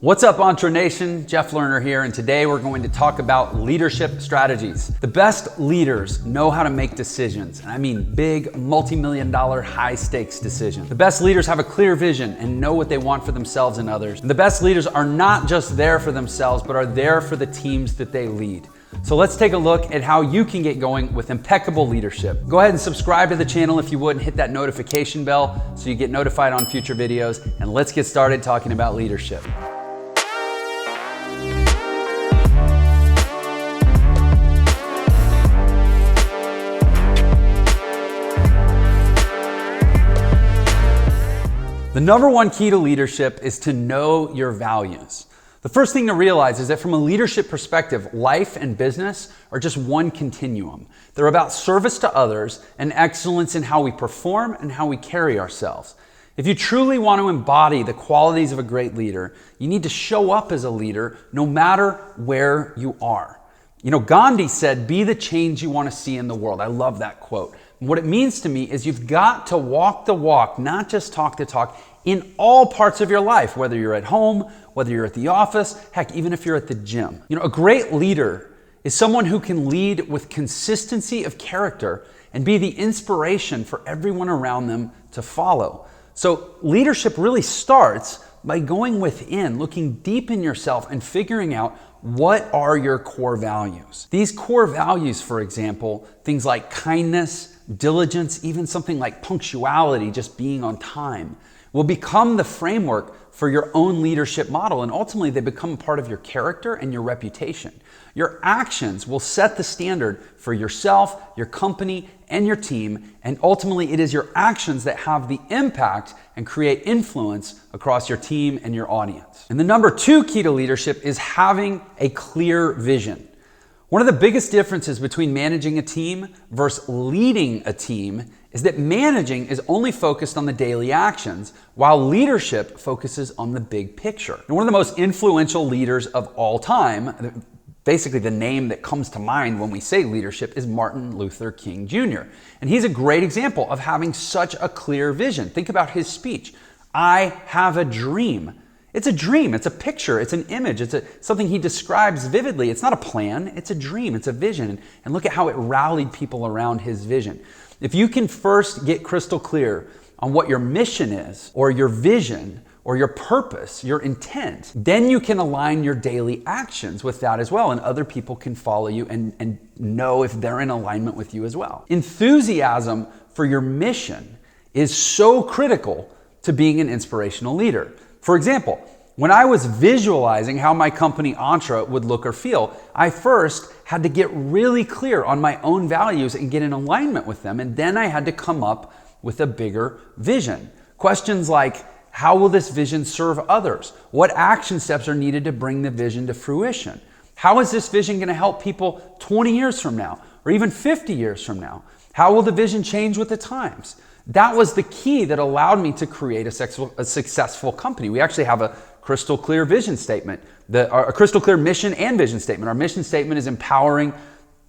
What's up, Entre Nation? Jeff Lerner here, and today we're going to talk about leadership strategies. The best leaders know how to make decisions, and I mean big, multi-million-dollar, high-stakes decisions. The best leaders have a clear vision and know what they want for themselves and others. And the best leaders are not just there for themselves, but are there for the teams that they lead. So let's take a look at how you can get going with impeccable leadership. Go ahead and subscribe to the channel if you would, and hit that notification bell so you get notified on future videos. And let's get started talking about leadership. The number one key to leadership is to know your values. The first thing to realize is that from a leadership perspective, life and business are just one continuum. They're about service to others and excellence in how we perform and how we carry ourselves. If you truly want to embody the qualities of a great leader, you need to show up as a leader no matter where you are. You know, Gandhi said, "Be the change you want to see in the world." I love that quote. What it means to me is you've got to walk the walk, not just talk the talk, in all parts of your life, whether you're at home, whether you're at the office, heck, even if you're at the gym. You know, a great leader is someone who can lead with consistency of character and be the inspiration for everyone around them to follow. So leadership really starts by going within, looking deep in yourself and figuring out what are your core values. These core values, for example, things like kindness, diligence, even something like punctuality, just being on time, will become the framework for your own leadership model, and ultimately they become a part of your character and your reputation. Your actions will set the standard for yourself, your company, and your team, and ultimately it is your actions that have the impact and create influence across your team and your audience. And the number two key to leadership is having a clear vision. One of the biggest differences between managing a team versus leading a team is that managing is only focused on the daily actions, while leadership focuses on the big picture. And one of the most influential leaders of all time, basically the name that comes to mind when we say leadership, is Martin Luther King Jr. And he's a great example of having such a clear vision. Think about his speech. "I have a dream." It's a dream, it's a picture, it's an image, it's something he describes vividly. It's not a plan, it's a dream, it's a vision. And look at how it rallied people around his vision. If you can first get crystal clear on what your mission is, or your vision, or your purpose, your intent, then you can align your daily actions with that as well, and other people can follow you and know if they're in alignment with you as well. Enthusiasm for your mission is so critical to being an inspirational leader. For example, when I was visualizing how my company Entre would look or feel, I first had to get really clear on my own values and get in alignment with them, and then I had to come up with a bigger vision. Questions like, how will this vision serve others? What action steps are needed to bring the vision to fruition? How is this vision going to help people 20 years from now, or even 50 years from now? How will the vision change with the times? That was the key that allowed me to create a successful company. We actually have a crystal clear vision statement, a crystal clear mission and vision statement. Our mission statement is empowering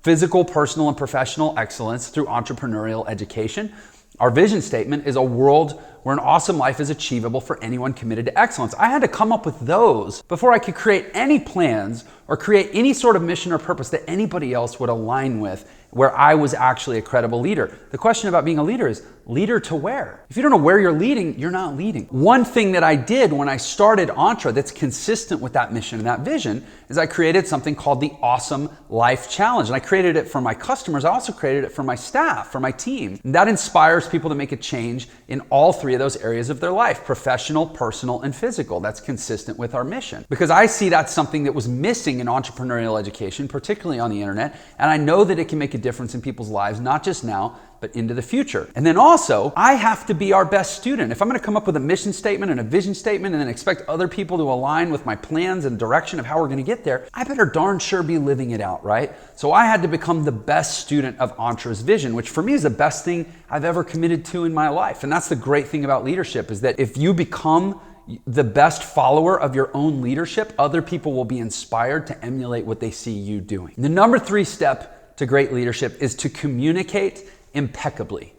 physical, personal, and professional excellence through entrepreneurial education. Our vision statement is a world where an awesome life is achievable for anyone committed to excellence. I had to come up with those before I could create any plans or create any sort of mission or purpose that anybody else would align with, where I was actually a credible leader. The question about being a leader is, leader to where? If you don't know where you're leading, you're not leading. One thing that I did when I started Entre that's consistent with that mission and that vision is I created something called the Awesome Life Challenge. And I created it for my customers. I also created it for my staff, for my team. And that inspires people to make a change in all three of those areas of their life: professional, personal, and physical. That's consistent with our mission. Because I see that's something that was missing in entrepreneurial education, particularly on the internet. And I know that it can make a difference in people's lives, not just now, but into the future. And then also, I have to be our best student. If I'm going to come up with a mission statement and a vision statement and then expect other people to align with my plans and direction of how we're going to get there, I better darn sure be living it out, right? So I had to become the best student of Entre's vision, which for me is the best thing I've ever committed to in my life. And that's the great thing about leadership, is that if you become the best follower of your own leadership, other people will be inspired to emulate what they see you doing. The number 3 step to great leadership is to communicate impeccably.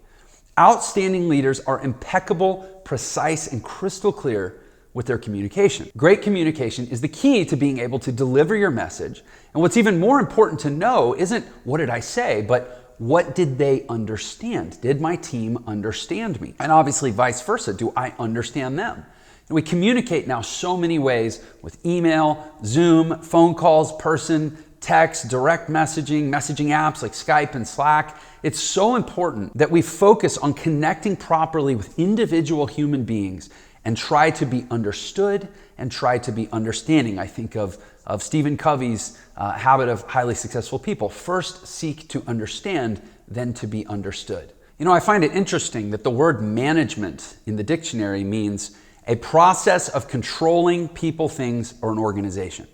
Outstanding leaders are impeccable, precise, and crystal clear with their communication. Great communication is the key to being able to deliver your message. And what's even more important to know isn't what did I say, but what did they understand? Did my team understand me? And obviously vice versa, do I understand them? And we communicate now so many ways with email, Zoom, phone calls, person, text, direct messaging, messaging apps like Skype and Slack. It's so important that we focus on connecting properly with individual human beings and try to be understood and try to be understanding. I think of Stephen Covey's habit of highly successful people. First, seek to understand, then to be understood. You know, I find it interesting that the word management in the dictionary means a process of controlling people, things, or an organization.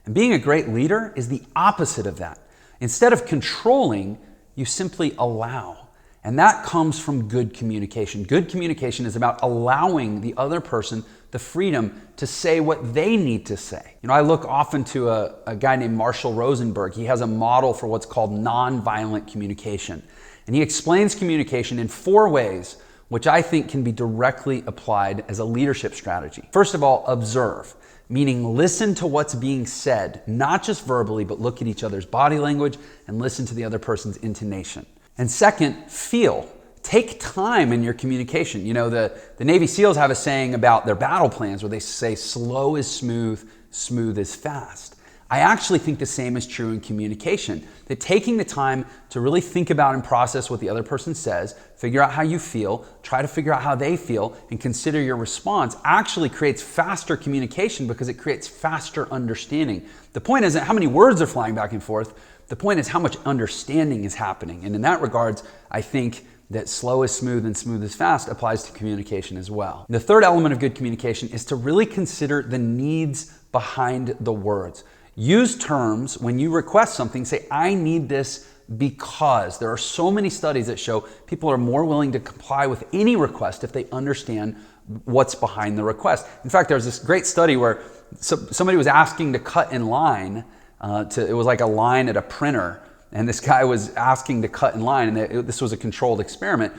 And being a great leader is the opposite of that. Instead of controlling, you simply allow. And that comes from good communication. Good communication is about allowing the other person the freedom to say what they need to say. You know, I look often to a guy named Marshall Rosenberg. He has a model for what's called nonviolent communication. And he explains communication in 4 ways, which I think can be directly applied as a leadership strategy. First of all, observe, meaning listen to what's being said, not just verbally, but look at each other's body language and listen to the other person's intonation. And second, feel. Take time in your communication. You know, the Navy SEALs have a saying about their battle plans where they say, slow is smooth, smooth is fast. I actually think the same is true in communication, that taking the time to really think about and process what the other person says, figure out how you feel, try to figure out how they feel, and consider your response actually creates faster communication because it creates faster understanding. The point isn't how many words are flying back and forth. The point is how much understanding is happening. And in that regards, I think that slow is smooth and smooth is fast applies to communication as well. The third element of good communication is to really consider the needs behind the words. Use terms when you request something. Say, I need this because. There are so many studies that show people are more willing to comply with any request if they understand what's behind the request. In fact, there's this great study where somebody was asking to cut in line. It was like a line at a printer, and this guy was asking to cut in line, and this was a controlled experiment.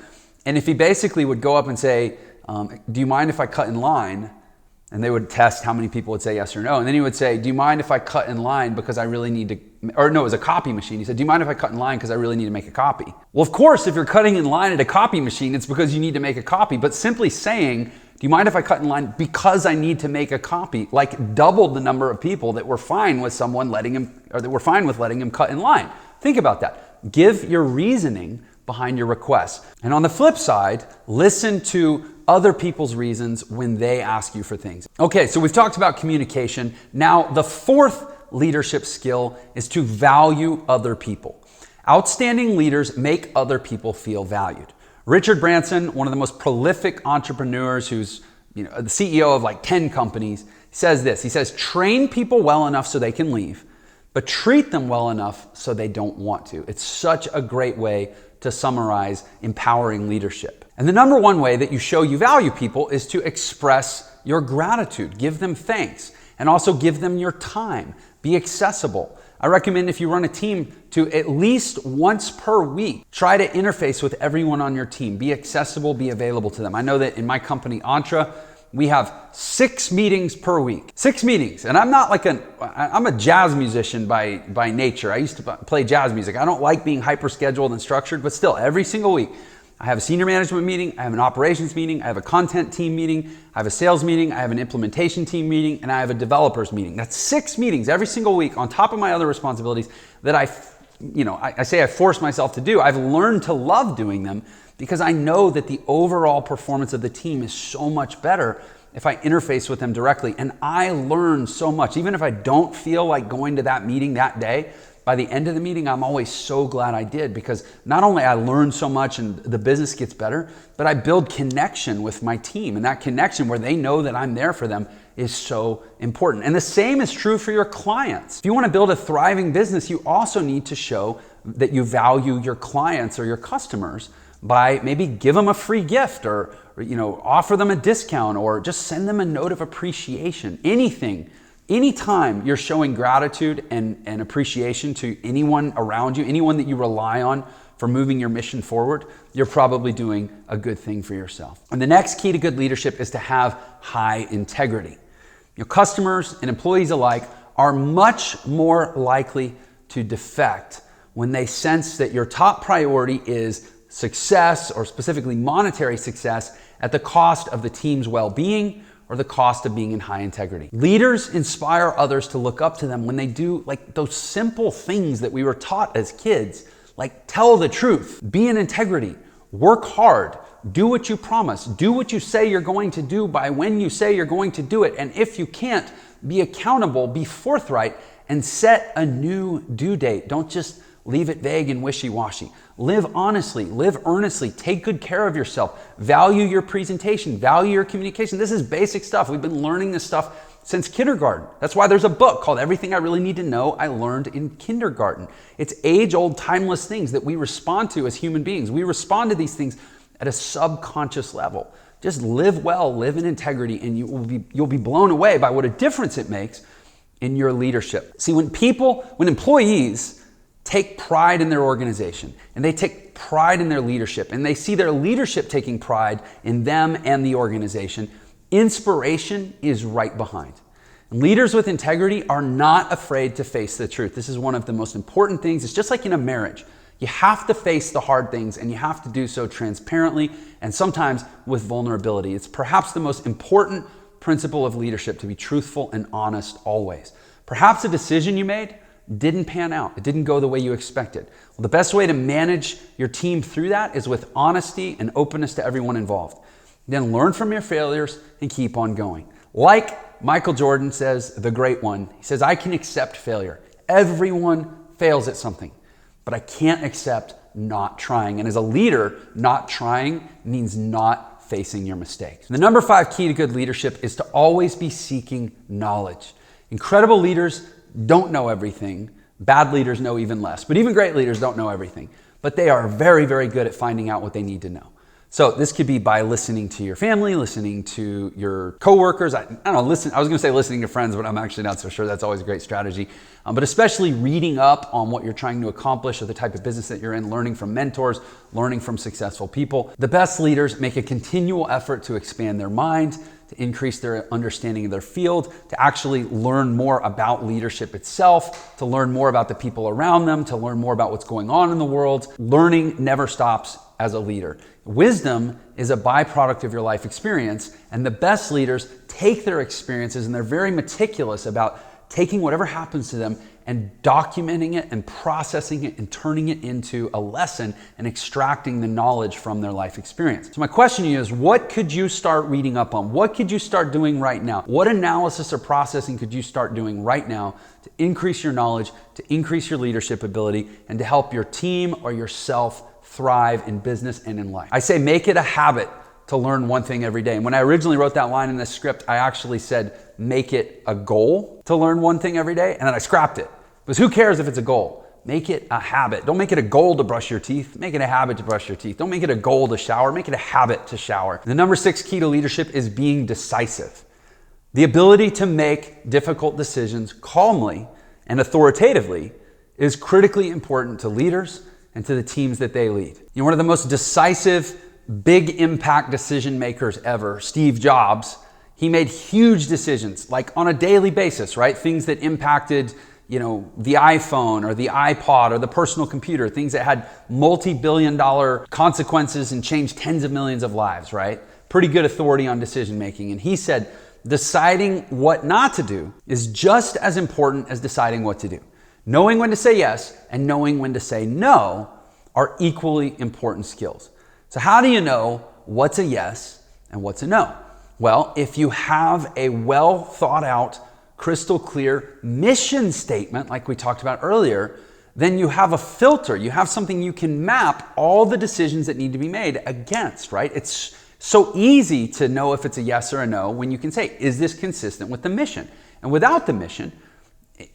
And if he basically would go up and say, do you mind if I cut in line? And they would test how many people would say yes or no. And then he would say, do you mind if I cut in line because I really need to, or no, it was a copy machine. He said, do you mind if I cut in line because I really need to make a copy? Well, of course, if you're cutting in line at a copy machine, it's because you need to make a copy. But simply saying, do you mind if I cut in line because I need to make a copy, like doubled the number of people that were fine with someone letting him, or that were fine with letting him cut in line. Think about that. Give your reasoning behind your request. And on the flip side, listen to other people's reasons when they ask you for things. Okay, so we've talked about communication. Now, the fourth leadership skill is to value other people. Outstanding leaders make other people feel valued. Richard Branson, one of the most prolific entrepreneurs who's the CEO of like 10 companies, says this. He says, train people well enough so they can leave, but treat them well enough so they don't want to. It's such a great way to summarize empowering leadership. And the number one way that you show you value people is to express your gratitude. Give them thanks and also give them your time. Be accessible. I recommend if you run a team to at least once per week, try to interface with everyone on your team. Be accessible, be available to them. I know that in my company, Entra, we have 6 meetings per week. 6 meetings. And I'm not like I'm a jazz musician by nature. I used to play jazz music. I don't like being hyper scheduled and structured, but still every single week, I have a senior management meeting, I have an operations meeting, I have a content team meeting, I have a sales meeting, I have an implementation team meeting, and I have a developers meeting. That's 6 meetings every single week on top of my other responsibilities that I say I force myself to do. I've learned to love doing them because I know that the overall performance of the team is so much better if I interface with them directly. And I learn so much. Even if I don't feel like going to that meeting that day, by the end of the meeting, I'm always so glad I did, because not only I learn so much and the business gets better, but I build connection with my team. And that connection where they know that I'm there for them is so important. And the same is true for your clients. If you want to build a thriving business, you also need to show that you value your clients or your customers by maybe give them a free gift or offer them a discount or just send them a note of appreciation. Anytime you're showing gratitude and appreciation to anyone around you, anyone that you rely on for moving your mission forward, you're probably doing a good thing for yourself. And the next key to good leadership is to have high integrity. Customers and employees alike are much more likely to defect when they sense that your top priority is success, or specifically monetary success, at the cost of the team's well-being or the cost of being in high integrity. Leaders inspire others to look up to them when they do like those simple things that we were taught as kids, like tell the truth, be in integrity, work hard, do what you promise, do what you say you're going to do by when you say you're going to do it. And if you can't, be accountable, be forthright, and set a new due date. Don't just leave it vague and wishy-washy. Live honestly, live earnestly, take good care of yourself, value your presentation, value your communication. This is basic stuff. We've been learning this stuff since kindergarten. That's why there's a book called Everything I Really Need to Know I Learned in Kindergarten. It's age-old, timeless things that we respond to as human beings. We respond to these things at a subconscious level. Just live well, live in integrity, and you'll be blown away by what a difference it makes in your leadership. See, when employees take pride in their organization and they take pride in their leadership and they see their leadership taking pride in them and the organization, inspiration is right behind. And leaders with integrity are not afraid to face the truth. This is one of the most important things. It's just like in a marriage. You have to face the hard things, and you have to do so transparently and sometimes with vulnerability. It's perhaps the most important principle of leadership, to be truthful and honest always. Perhaps a decision you made didn't pan out. It didn't go the way you expected. Well, the best way to manage your team through that is with honesty and openness to everyone involved. Then learn from your failures and keep on going. Like Michael Jordan says, the great one, he says, I can accept failure. Everyone fails at something, but I can't accept not trying. And as a leader, not trying means not facing your mistakes. The number 5 key to good leadership is to always be seeking knowledge. Incredible leaders don't know everything. Bad leaders know even less. But even great leaders don't know everything. But they are very, very good at finding out what they need to know. So this could be by listening to your family, listening to your coworkers. I don't know, I was going to say listening to friends, but I'm actually not so sure that's always a great strategy. But especially reading up on what you're trying to accomplish or the type of business that you're in, learning from mentors, learning from successful people. The best leaders make a continual effort to expand their mind, to increase their understanding of their field, to actually learn more about leadership itself, to learn more about the people around them, to learn more about what's going on in the world. Learning never stops as a leader. Wisdom is a byproduct of your life experience, and the best leaders take their experiences and they're very meticulous about taking whatever happens to them and documenting it and processing it and turning it into a lesson and extracting the knowledge from their life experience. So my question to you is, what could you start reading up on? What could you start doing right now? What analysis or processing could you start doing right now to increase your knowledge, to increase your leadership ability, and to help your team or yourself thrive in business and in life? I say make it a habit to learn one thing every day. And when I originally wrote that line in this script, I actually said, make it a goal to learn one thing every day. And then I scrapped it. Because who cares if it's a goal? Make it a habit. Don't make it a goal to brush your teeth. Make it a habit to brush your teeth. Don't make it a goal to shower. Make it a habit to shower. The number 6 key to leadership is being decisive. The ability to make difficult decisions calmly and authoritatively is critically important to leaders and to the teams that they lead. One of the most decisive, big impact decision makers ever, Steve Jobs, he made huge decisions, like on a daily basis, right? Things that impacted, the iPhone or the iPod or the personal computer, things that had multi-billion-dollar consequences and changed tens of millions of lives, right? Pretty good authority on decision making. And he said, deciding what not to do is just as important as deciding what to do. Knowing when to say yes and knowing when to say no are equally important skills. So how do you know what's a yes and what's a no? Well, if you have a well thought out, crystal clear mission statement, like we talked about earlier, then you have a filter. You have something you can map all the decisions that need to be made against, right? It's so easy to know if it's a yes or a no when you can say, is this consistent with the mission? And without the mission,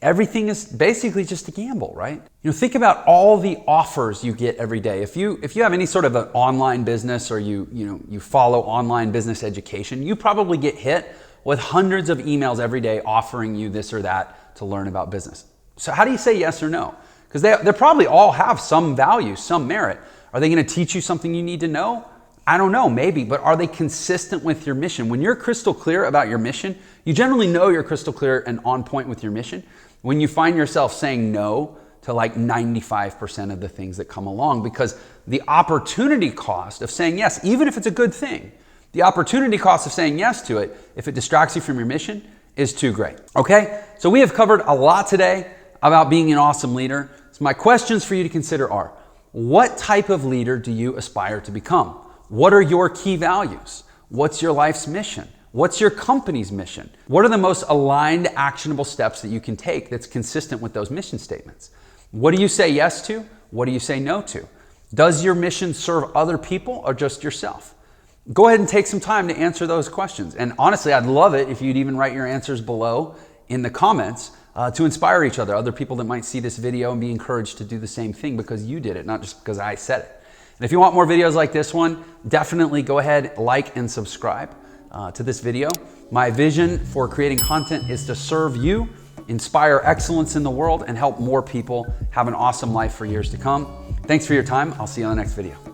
everything is basically just a gamble, right? Think about all the offers you get every day. If you have any sort of an online business or you follow online business education, you probably get hit with hundreds of emails every day offering you this or that to learn about business. So how do you say yes or no? Because they probably all have some value, some merit. Are they going to teach you something you need to know? I don't know, maybe, but are they consistent with your mission? When you're crystal clear about your mission, you generally know you're crystal clear and on point with your mission. When you find yourself saying no to like 95% of the things that come along, because the opportunity cost of saying yes, even if it's a good thing, the opportunity cost of saying yes to it, if it distracts you from your mission, is too great. Okay, so we have covered a lot today about being an awesome leader. So my questions for you to consider are, what type of leader do you aspire to become? What are your key values? What's your life's mission? What's your company's mission? What are the most aligned, actionable steps that you can take that's consistent with those mission statements? What do you say yes to? What do you say no to? Does your mission serve other people or just yourself? Go ahead and take some time to answer those questions. And honestly, I'd love it if you'd even write your answers below in the comments to inspire each other people that might see this video and be encouraged to do the same thing because you did it, not just because I said it. And if you want more videos like this one, definitely go ahead, like and subscribe to this video. My vision for creating content is to serve you, inspire excellence in the world, and help more people have an awesome life for years to come. Thanks for your time. I'll see you on the next video.